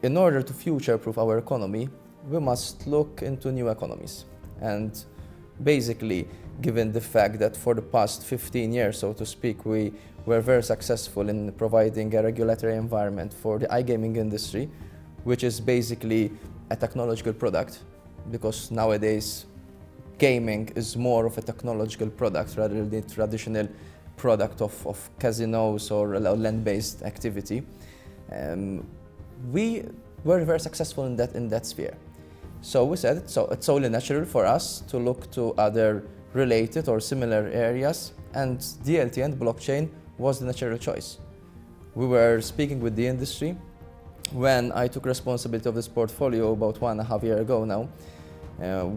in order to future-proof our economy, we must look into new economies. And basically, given the fact that for the past 15 years, so to speak, we were very successful in providing a regulatory environment for the iGaming industry, which is basically a technological product, because nowadays gaming is more of a technological product rather than the traditional product of casinos or land-based activity. We were very successful in that sphere. So we said it's only natural for us to look to other related or similar areas, and DLT and blockchain was the natural choice. We were speaking with the industry when I took responsibility of this portfolio about 1.5 years ago now.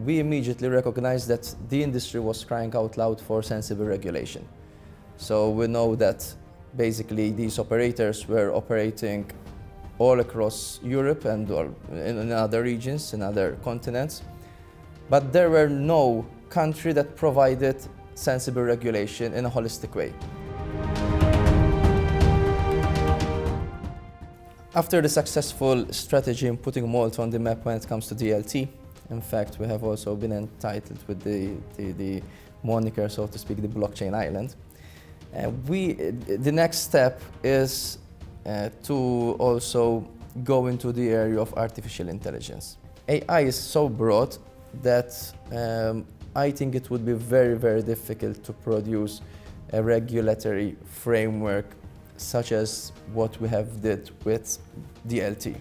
We immediately recognized that the industry was crying out loud for sensible regulation. So we know that basically these operators were operating all across Europe and in other regions, in other continents, but there were no country that provided sensible regulation in a holistic way. After the successful strategy in putting Malta on the map when it comes to DLT, in fact, we have also been entitled with the moniker, so to speak, the blockchain island. The next step is to also go into the area of artificial intelligence. AI is so broad that I think it would be very, very difficult to produce a regulatory framework such as what we have did with DLT.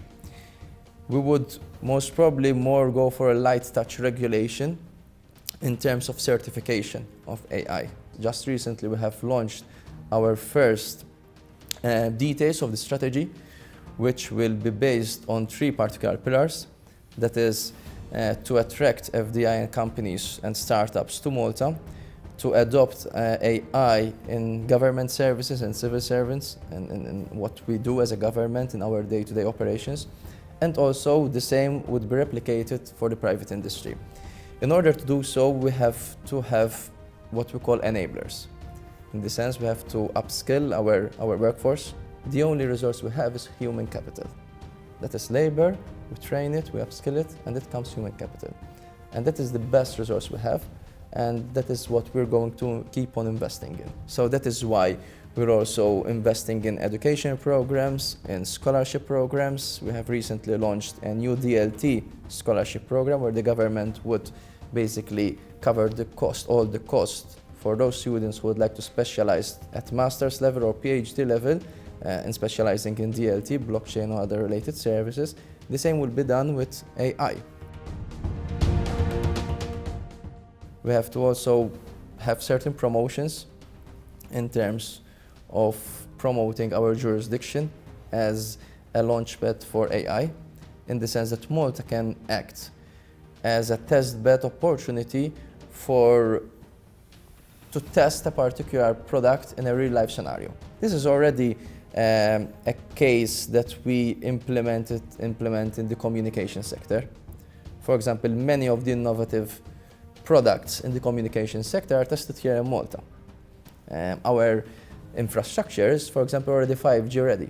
We would most probably more go for a light touch regulation in terms of certification of AI. Just recently we have launched our first details of the strategy, which will be based on 3 particular pillars. That is to attract FDI companies and startups to Malta, to adopt AI in government services and civil servants and what we do as a government in our day-to-day operations, and also the same would be replicated for the private industry. In order to do so, we have to have what we call enablers. In the sense, we have to upskill our workforce. The only resource we have is human capital. That is labor, we train it, we upskill it, and it comes human capital. And that is the best resource we have, and that is what we're going to keep on investing in. So that is why we're also investing in education programs, in scholarship programs. We have recently launched a new DLT scholarship program where the government would basically cover the cost, all the cost for those students who would like to specialize at master's level or PhD level in specializing in DLT, blockchain or other related services. The same will be done with AI. We have to also have certain promotions in terms of promoting our jurisdiction as a launchpad for AI, in the sense that Malta can act as a testbed opportunity to test a particular product in a real-life scenario. This is already a case that we implement in the communication sector. For example, many of the innovative products in the communication sector are tested here in Malta. Our infrastructure is, for example, already 5G ready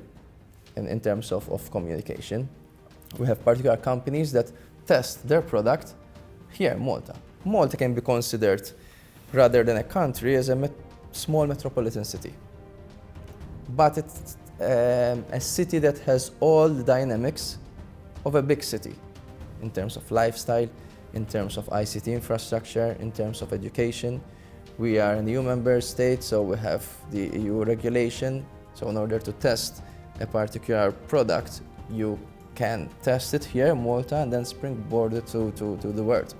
in terms of communication. We have particular companies that test their product here in Malta. Malta can be considered, rather than a country, as a small metropolitan city. But it's a city that has all the dynamics of a big city in terms of lifestyle, in terms of ICT infrastructure, in terms of education. We are an EU member state, so we have the EU regulation. So in order to test a particular product, you can test it here in Malta and then springboard it to the world.